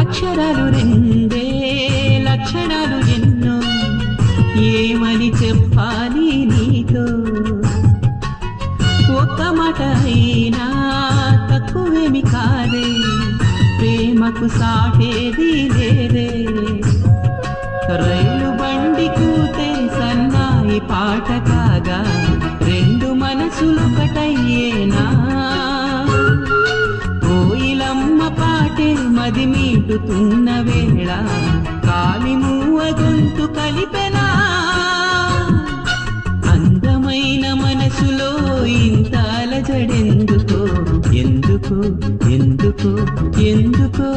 అక్షరాలు రెండే లక్షణాలు ఎన్నో ఏమని చెప్పాలి నీతో ఒక్క మాట అయినా తక్కువేమి కాదే ప్రేమకు సాటేది లేదే రైలు బండి కూతే సన్నాయి పాట కాగా రెండు మనసులొకటయ్యేనా కోయిలమ్మ పాటే మది మీటుతున్న వేళ కాలి మూవ గొంతు కలిపెనా అందమైన మనసులో ఇంత అలజడెందుకో ఎందుకో ఎందుకో ఎందుకో